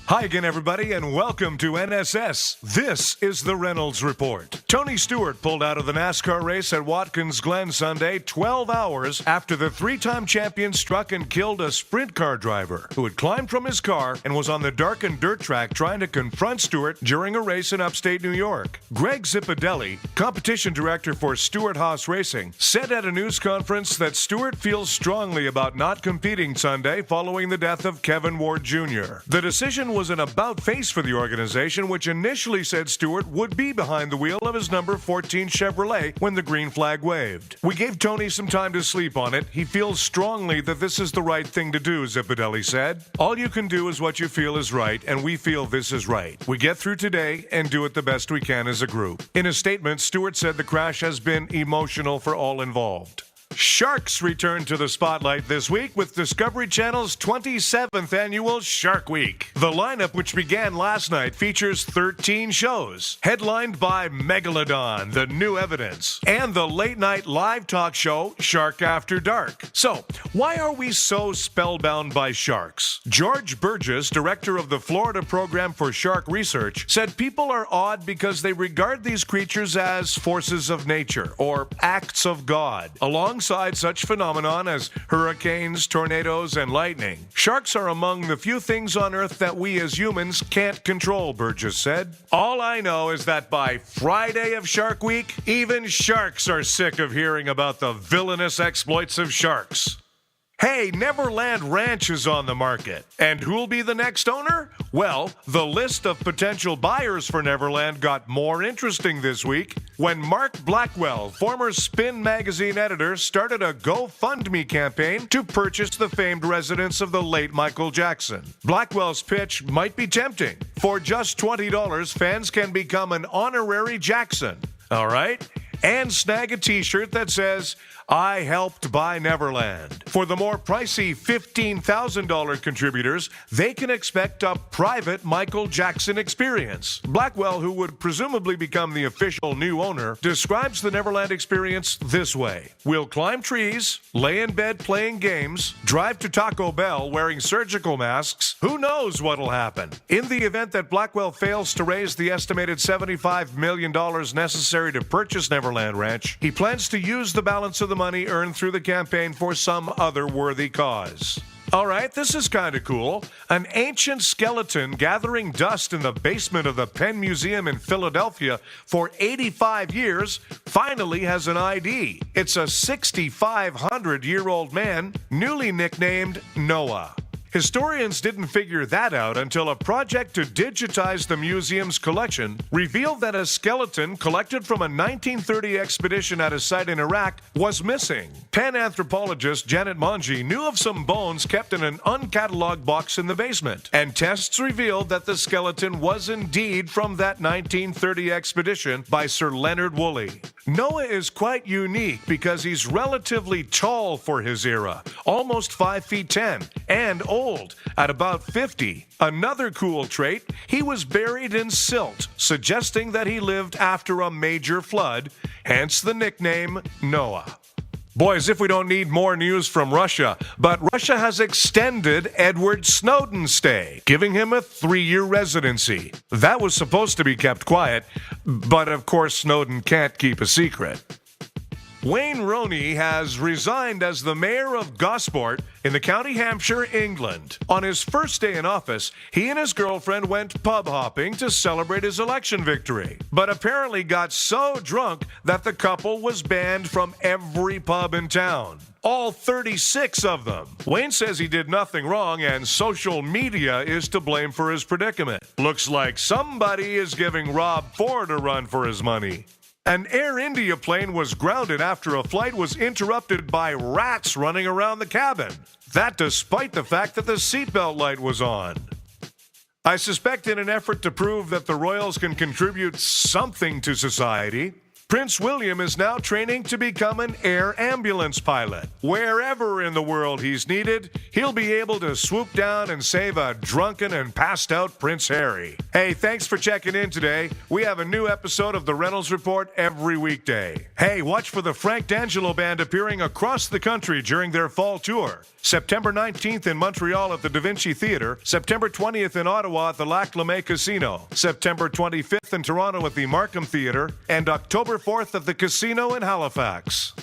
Hi again, everybody, and welcome to NSS. This is the Reynolds Report. Tony Stewart pulled out of the NASCAR race at Watkins Glen Sunday 12 hours after the three-time champion struck and killed a sprint car driver who had climbed from his car and was on the darkened dirt track trying to confront Stewart during a race in upstate New York. Greg Zipadelli, competition director for Stewart Haas Racing, said at a news conference that Stewart feels strongly about not competing Sunday following the death of Kevin Ward Jr. The decision was an about-face for the organization, which initially said Stewart would be behind the wheel of his number 14 Chevrolet when the green flag waved. We gave Tony some time to sleep on it. He feels strongly that this is the right thing to do, Zipadelli said. All you can do is what you feel is right, and we feel this is right. We get through today and do it the best we can as a group. In a statement, Stewart said the crash has been emotional for all involved. Sharks return to the spotlight this week with Discovery Channel's 27th annual Shark Week. The lineup, which began last night, features 13 shows, headlined by Megalodon, The New Evidence, and the late-night live talk show Shark After Dark. So, why are we so spellbound by sharks? George Burgess, director of the Florida Program for Shark Research, said people are odd because they regard these creatures as forces of nature or acts of God, alongside such phenomenon as hurricanes, tornadoes, and lightning. Sharks are among the few things on Earth that we as humans can't control, Burgess said. All I know is that by Friday of Shark Week, even sharks are sick of hearing about the villainous exploits of sharks. Hey, Neverland Ranch is on the market. And who'll be the next owner? Well, the list of potential buyers for Neverland got more interesting this week when Mark Blackwell, former Spin magazine editor, started a GoFundMe campaign to purchase the famed residence of the late Michael Jackson. Blackwell's pitch might be tempting. For just $20, fans can become an honorary Jackson. All right? And snag a t-shirt that says, "I helped buy Neverland." For the more pricey $15,000 contributors, they can expect a private Michael Jackson experience. Blackwell, who would presumably become the official new owner, describes the Neverland experience this way. "We'll climb trees, lay in bed playing games, drive to Taco Bell wearing surgical masks. Who knows what'll happen?" In the event that Blackwell fails to raise the estimated $75 million necessary to purchase Neverland Ranch, he plans to use the balance of the money earned through the campaign for some other worthy cause. All right, this is kind of cool. An ancient skeleton gathering dust in the basement of the Penn Museum in Philadelphia for 85 years finally has an ID. It's a 6,500-year-old man, newly nicknamed Noah. Historians didn't figure that out until a project to digitize the museum's collection revealed that a skeleton collected from a 1930 expedition at a site in Iraq was missing. Penn anthropologist Janet Monge knew of some bones kept in an uncatalogued box in the basement, and tests revealed that the skeleton was indeed from that 1930 expedition by Sir Leonard Woolley. Noah is quite unique because he's relatively tall for his era, almost 5 feet 10, and old, at about 50. Another cool trait, he was buried in silt, suggesting that he lived after a major flood, hence the nickname Noah. Boy, as if we don't need more news from Russia, but Russia has extended Edward Snowden's stay, giving him a 3-year residency. That was supposed to be kept quiet, but of course Snowden can't keep a secret. Wayne Rooney has resigned as the mayor of Gosport in the County Hampshire, England. On his first day in office, he and his girlfriend went pub hopping to celebrate his election victory, but apparently got so drunk that the couple was banned from every pub in town. All 36 of them. Wayne says he did nothing wrong and social media is to blame for his predicament. Looks like somebody is giving Rob Ford a run for his money. An Air India plane was grounded after a flight was interrupted by rats running around the cabin. That despite the fact that the seatbelt light was on. I suspect in an effort to prove that the Royals can contribute something to society, Prince William is now training to become an air ambulance pilot. Wherever in the world he's needed, he'll be able to swoop down and save a drunken and passed out Prince Harry. Hey, thanks for checking in today. We have a new episode of the Reynolds Report every weekday. Hey, watch for the Frank D'Angelo Band appearing across the country during their fall tour. September 19th in Montreal at the Da Vinci Theatre, September 20th in Ottawa at the Lac Lemay Casino, September 25th in Toronto at the Markham Theatre, and October 4th at the Casino in Halifax.